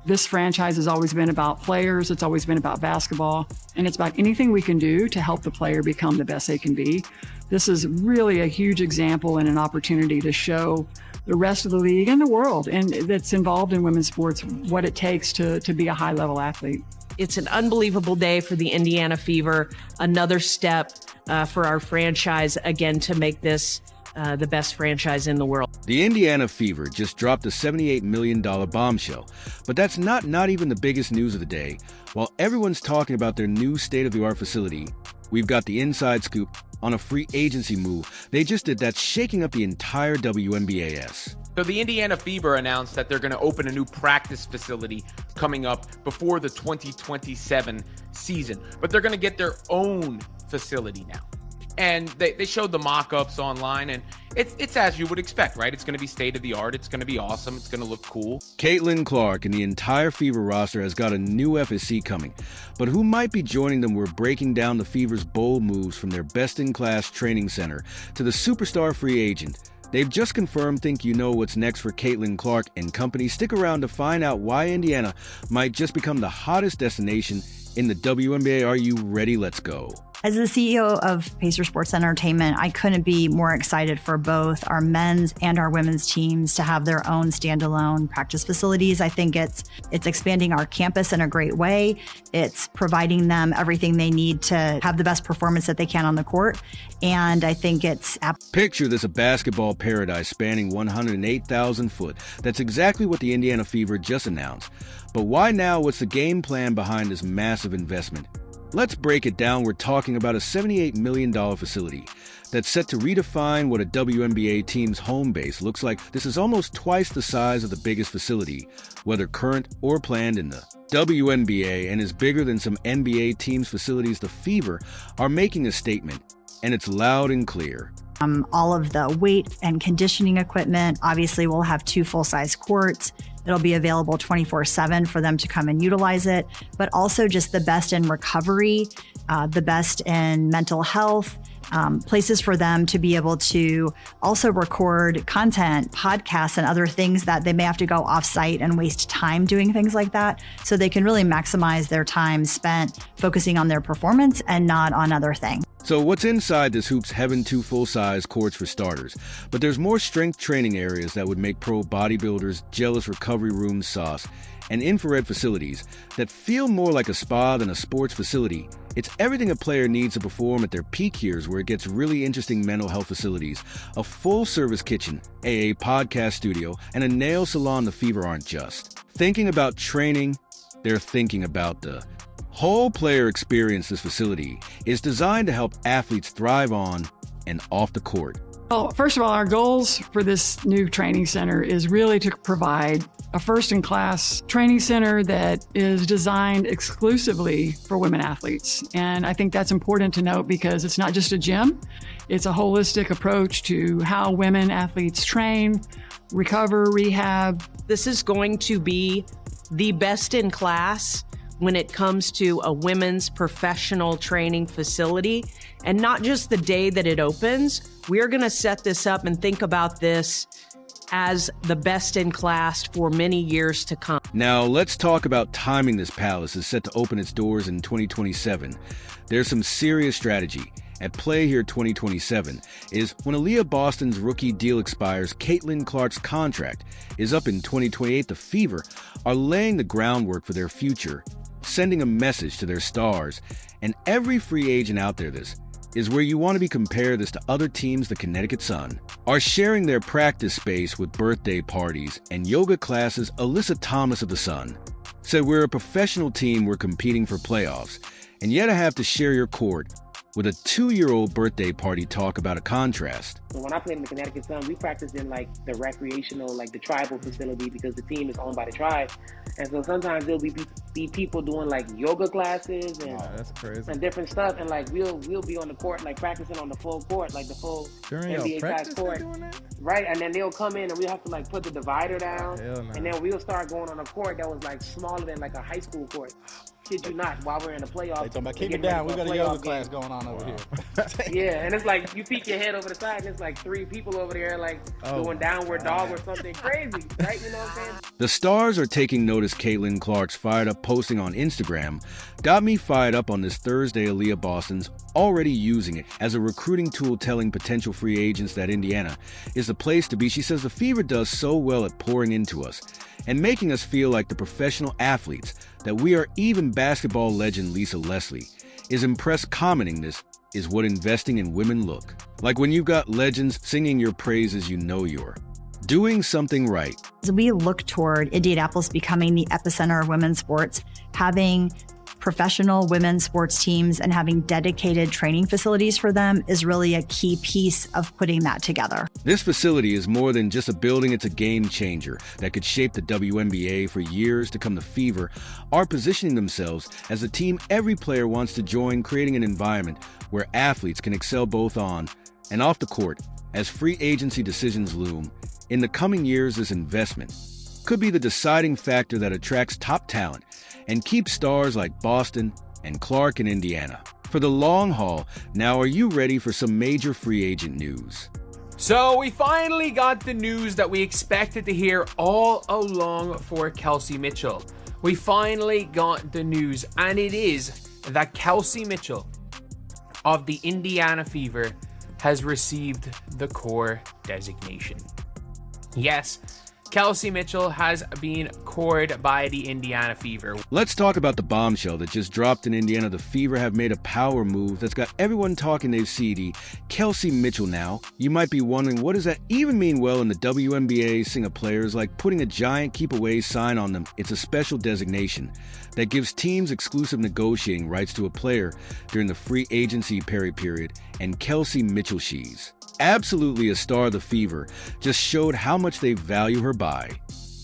This franchise has always been about players. It's always been about basketball. And it's about anything we can do to help the player become the best they can be. This is really a huge example and an opportunity to show the rest of the league and the world and that's involved in women's sports what it takes to be a high-level athlete. It's an unbelievable day for the Indiana Fever. Another step for our franchise, again, to make this the best franchise in the world. The Indiana Fever just dropped a $78 million bombshell, but that's not even the biggest news of the day. While everyone's talking about their new state-of-the-art facility, we've got the inside scoop on a free agency move they just did that's shaking up the entire WNBAS. So the Indiana Fever announced that they're going to open a new practice facility coming up before the 2027 season, but they're going to get their own facility now. And they showed the mock-ups online, and it's as you would expect, right? It's going to be state-of-the-art. It's going to be awesome. It's going to look cool. Caitlin Clark and the entire Fever roster has got a new FSC coming. But who might be joining them? We're breaking down the Fever's bold moves from their best-in-class training center to the superstar free agent. They've just confirmed Think You Know what's next for Caitlin Clark and company. Stick around to find out why Indiana might just become the hottest destination in the WNBA. Are you ready? Let's go. As the CEO of Pacer Sports Entertainment, I couldn't be more excited for both our men's and our women's teams to have their own standalone practice facilities. I think it's expanding our campus in a great way. It's providing them everything they need to have the best performance that they can on the court. And I think it's... Picture this, a basketball paradise spanning 108,000 foot. That's exactly what the Indiana Fever just announced. But why now? What's the game plan behind this massive investment? Let's break it down. We're talking about a $78 million facility that's set to redefine what a WNBA team's home base looks like. This is almost twice the size of the biggest facility, whether current or planned in the WNBA, and is bigger than some NBA teams' facilities. The Fever are making a statement, and it's loud and clear. All of the weight and conditioning equipment. Obviously, we'll have 2 full-size courts. It'll be available 24/7 for them to come and utilize it, but also just the best in recovery, the best in mental health, places for them to be able to also record content, podcasts, and other things that they may have to go off-site and waste time doing things like that. So they can really maximize their time spent focusing on their performance and not on other things. So what's inside this Hoops Heaven? 2 full-size courts for starters. But there's more strength training areas that would make pro bodybuilders jealous, recovery rooms, sauce, and infrared facilities that feel more like a spa than a sports facility. It's everything a player needs to perform at their peak. Here's where it gets really interesting: mental health facilities, a full-service kitchen, a podcast studio, and a nail salon. The Fever aren't just thinking about training, they're thinking about the whole player experience. This facility is designed to help athletes thrive on and off the court. Well, first of all, our goals for this new training center is really to provide a first-in-class training center that is designed exclusively for women athletes. And I think that's important to note because it's not just a gym. It's a holistic approach to how women athletes train, recover, rehab. This is going to be the best in class when it comes to a women's professional training facility. And not just the day that it opens. We're going to set this up and think about this as the best in class for many years to come. Now, let's talk about timing. This palace is set to open its doors in 2027. There's some serious strategy at play here. 2027 is when Aaliyah Boston's rookie deal expires. Caitlin Clark's contract is up in 2028. The Fever are laying the groundwork for their future, sending a message to their stars and every free agent out there. This is where you want to be compared this to other teams. The Connecticut Sun are sharing their practice space with birthday parties and yoga classes. Alyssa Thomas of the Sun said, "We're a professional team, we're competing for playoffs, and yet I have to share your court with a 2-year-old birthday party." Talk about a contrast. So when I played in the Connecticut Sun, we practiced in like the recreational, like the tribal facility because the team is owned by the tribe. And so sometimes there'll be be people doing like yoga classes and that's crazy. and different stuff, and like we'll be on the court like practicing on the full court, like the full During NBA your size practice court, doing that? right? And then they'll come in and we'll have to like put the divider down, Hell no. and then we'll start going on a court that was like smaller than like a high school court. Kid you not, while we're in the playoffs. They talking about keep getting it down. ready We for got a yoga playoff class game. going on over here. Yeah, and it's like you peek your head over the side, and it's like 3 people over there, like going downward dog or something crazy, right? You know what I'm saying? The stars are taking notice. Caitlin Clark's fired up posting on Instagram got me fired up on this Thursday. Aaliyah Boston's already using it as a recruiting tool, telling potential free agents that Indiana is the place to be. She says the Fever does so well at pouring into us and making us feel like the professional athletes that we are. Even basketball legend Lisa Leslie is impressed, commenting, "This is what investing in women look like. When you've got legends singing your praises, you know you're doing something right." As we look toward Indianapolis becoming the epicenter of women's sports, having professional women's sports teams and having dedicated training facilities for them is really a key piece of putting that together. This facility is more than just a building. It's a game changer that could shape the WNBA for years to come. The Fever are positioning themselves as a team every player wants to join, creating an environment where athletes can excel both on and off the court. As free agency decisions loom in the coming years, this investment could be the deciding factor that attracts top talent and keeps stars like Boston and Clark in Indiana for the long haul. Now, are you ready for some major free agent news? So we finally got the news that we expected to hear all along for Kelsey Mitchell. We finally got the news, and it is that Kelsey Mitchell of the Indiana Fever has received the core designation. Yes, Kelsey Mitchell has been cored by the Indiana Fever. Let's talk about the bombshell that just dropped in Indiana. The Fever have made a power move that's got everyone talking. They've seeded Kelsey Mitchell now. You might be wondering, what does that even mean? Well, in the WNBA, seeing a player is like putting a giant keep-away sign on them. It's a special designation that gives teams exclusive negotiating rights to a player during the free agency period. And Kelsey Mitchell, she's absolutely a star. The Fever just showed how much they value her by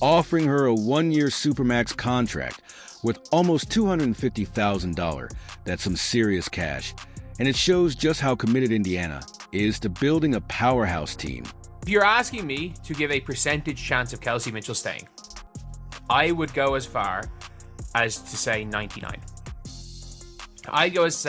offering her a 1-year Supermax contract with almost $250,000. That's some serious cash. And it shows just how committed Indiana is to building a powerhouse team. If you're asking me to give a percentage chance of Kelsey Mitchell staying, I would go as far as to say 99. I'd go as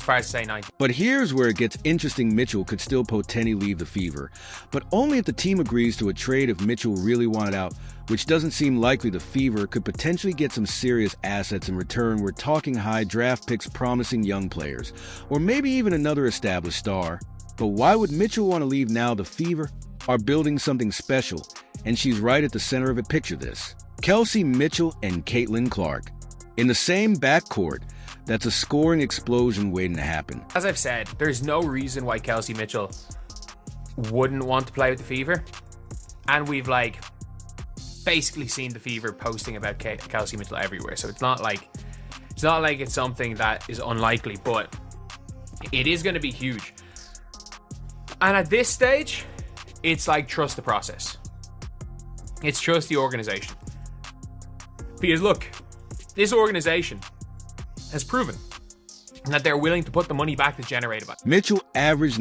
far as say 90. But here's where it gets interesting. Mitchell could still potentially leave the Fever, but only if the team agrees to a trade. If Mitchell really wanted out, which doesn't seem likely, the Fever could potentially get some serious assets in return. We're talking high draft picks, promising young players, or maybe even another established star. But why would Mitchell want to leave now? The Fever are building something special, and she's right at the center of it. Picture this: Kelsey Mitchell and Caitlin Clark in the same backcourt. That's a scoring explosion waiting to happen. As I've said, there's no reason why Kelsey Mitchell wouldn't want to play with the Fever. And we've basically seen the Fever posting about Kelsey Mitchell everywhere. So it's not like it's something that is unlikely, but it is going to be huge. And at this stage, it's like trust the process. It's trust the organization. Because look, this organization has proven that they're willing to put the money back to generate it. Mitchell averaged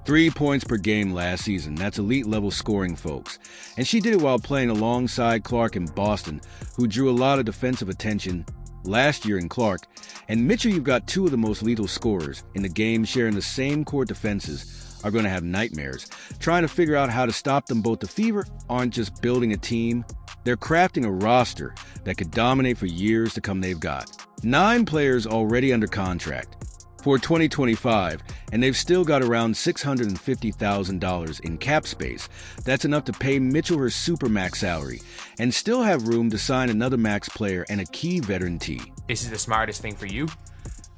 3 points per game last season. That's elite level scoring, folks. And she did it while playing alongside Clark in Boston, who drew a lot of defensive attention last year in Clark. And Mitchell, you've got two of the most lethal scorers in the game sharing the same court. Defenses are going to have nightmares trying to figure out how to stop them. Both the Fever aren't just building a team, they're crafting a roster that could dominate for years to come. They've got 9 players already under contract for 2025, and they've still got around $650,000 in cap space. That's enough to pay Mitchell her supermax salary and still have room to sign another max player and a key veteran T. This is the smartest thing for you.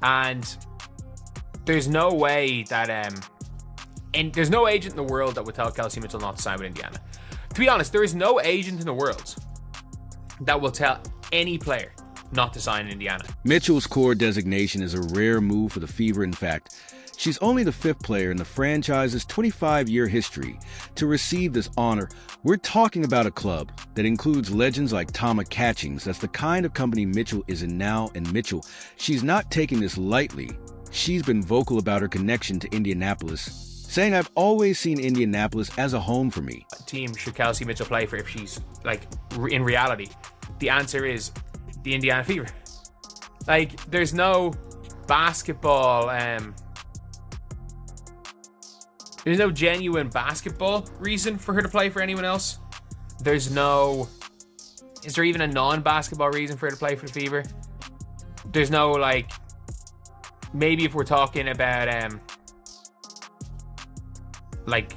And there's no way that and there's no agent in the world that would tell Kelsey Mitchell not to sign with Indiana. To be honest, there is no agent in the world that will tell any player not to sign in Indiana. Mitchell's core designation is a rare move for the Fever. In fact, She's only the 5th player in the franchise's 25-year history to receive this honor. We're talking about a club that includes legends like Tama Catchings. That's the kind of company Mitchell is in now, and Mitchell, she's not taking this lightly. She's been vocal about her connection to Indianapolis, saying, "I've always seen Indianapolis as a home for me." Team should Kelsey Mitchell play for if she's, like, in reality? The answer is the Indiana Fever. Like, there's no basketball, there's no genuine basketball reason for her to play for anyone else. Is there even a non-basketball reason for her to play for the Fever? There's no, like, maybe if we're talking about, like,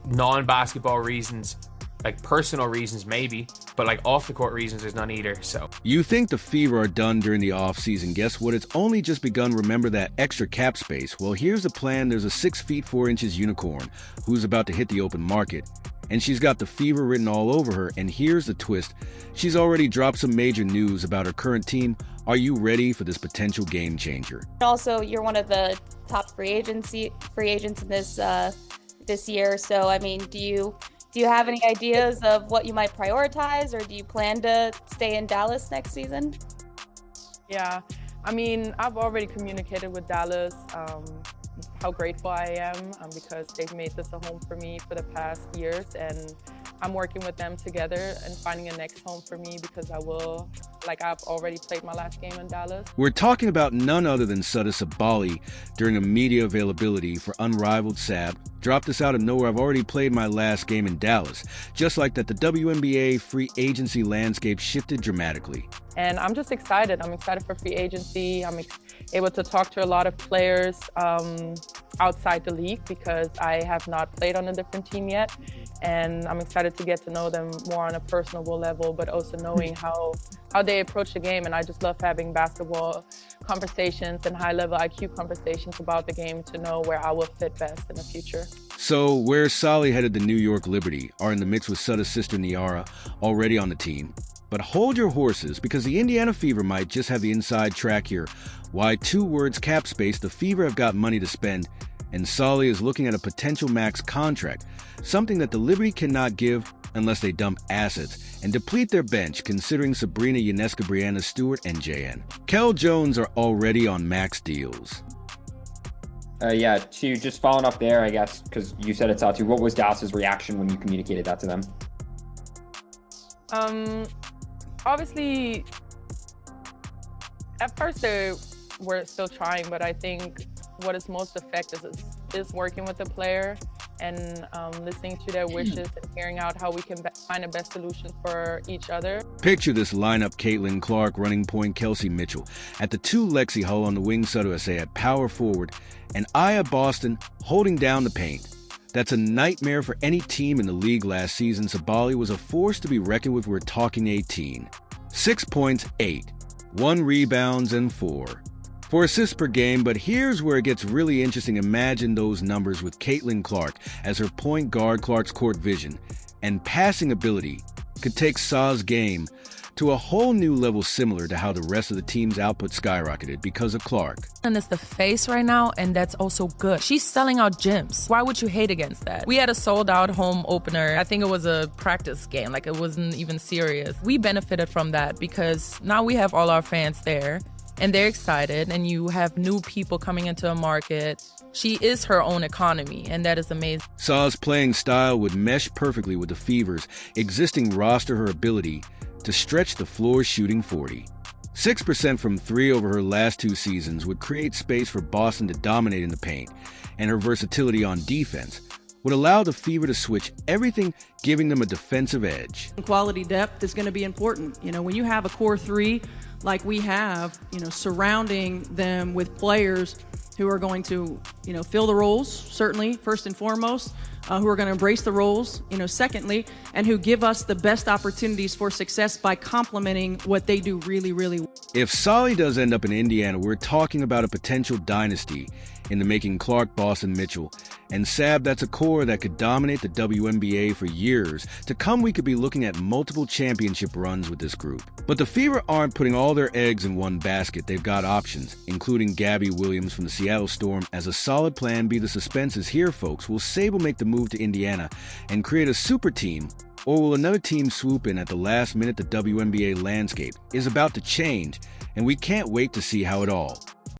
non-basketball reasons, like personal reasons maybe, but like off the court reasons there's none either. So you think the Fever are done during the offseason? Guess what? It's only just begun. Remember that extra cap space? Well, here's the plan. There's a 6 feet 4 inches unicorn who's about to hit the open market, and she's got the Fever written all over her. And here's the twist. She's already dropped some major news about her current team. Are you ready for this potential game changer? Also, you're one of the top free agents in this year. So, I mean, do you have any ideas of what you might prioritize, or do you plan to stay in Dallas next season? Yeah, I mean, I've already communicated with Dallas how grateful I am because they've made this a home for me for the past years, and I'm working with them together and finding a next home for me because I've already played my last game in Dallas. We're talking about none other than Sada Sabali during a media availability for Unrivaled Sab. Dropped this out of nowhere. "I've already played my last game in Dallas." Just like that, the WNBA free agency landscape shifted dramatically. And I'm just excited. I'm excited for free agency. I'm able to talk to a lot of players outside the league because I have not played on a different team yet. And I'm excited to get to know them more on a personable level, but also knowing how they approach the game. And I just love having basketball conversations and high-level IQ conversations about the game to know where I will fit best in the future. So, where Sally headed, the New York Liberty are in the mix with Sada's sister Niara already on the team. But hold your horses, because the Indiana Fever might just have the inside track here. Why, 2 words, cap space. The Fever have got money to spend, and Solly is looking at a potential max contract, something that the Liberty cannot give unless they dump assets and deplete their bench, considering Sabrina Ionescu, Brianna Stewart, and JN. Kel Jones are already on max deals. To just following up there, I guess, because you said it's out to, what was Dallas's reaction when you communicated that to them? Obviously, at first they were still trying, but I think what is most effective is working with the player and listening to their wishes and hearing out how we can find a best solution for each other. Picture this lineup: Caitlin Clark, running point, Kelsey Mitchell. At the 2, Lexi Hull on the wing, Soto Essay at power forward, and Aya Boston holding down the paint. That's a nightmare for any team in the league last season. Sabali was a force to be reckoned with. We're talking 18. 6 points, 8. 1 rebounds, and 4. 4 assists per game, but here's where it gets really interesting. Imagine those numbers with Caitlin Clark as her point guard. Clark's court vision and passing ability could take Sa's game to a whole new level, similar to how the rest of the team's output skyrocketed because of Clark. And it's the face right now, and that's also good. She's selling out gyms. Why would you hate against that? We had a sold-out home opener. I think it was a practice game, like it wasn't even serious. We benefited from that because now we have all our fans there, and they're excited, and you have new people coming into a market. She is her own economy, and that is amazing. Sa's playing style would mesh perfectly with the Fever's existing roster. Her ability to stretch the floor, shooting 40. 6% from 3 over her last 2 seasons would create space for Boston to dominate in the paint, and her versatility on defense would allow the Fever to switch everything, giving them a defensive edge. Quality depth is going to be important. When you have a core 3 like we have, surrounding them with players who are going to, fill the roles, certainly, first and foremost, who are going to embrace the roles, secondly, and who give us the best opportunities for success by complementing what they do really, really well. If Solly does end up in Indiana, we're talking about a potential dynasty in the making. Clark, Boston, Mitchell, And Sab, that's a core that could dominate the WNBA for years. To come, we could be looking at multiple championship runs with this group. But the Fever aren't putting all their eggs in one basket. They've got options, including Gabby Williams from the Seattle Storm as a solid plan B. The suspense is here, folks. Will Sable make the move to Indiana and create a super team? Or will another team swoop in at the last minute? The WNBA landscape is about to change, and we can't wait to see how it all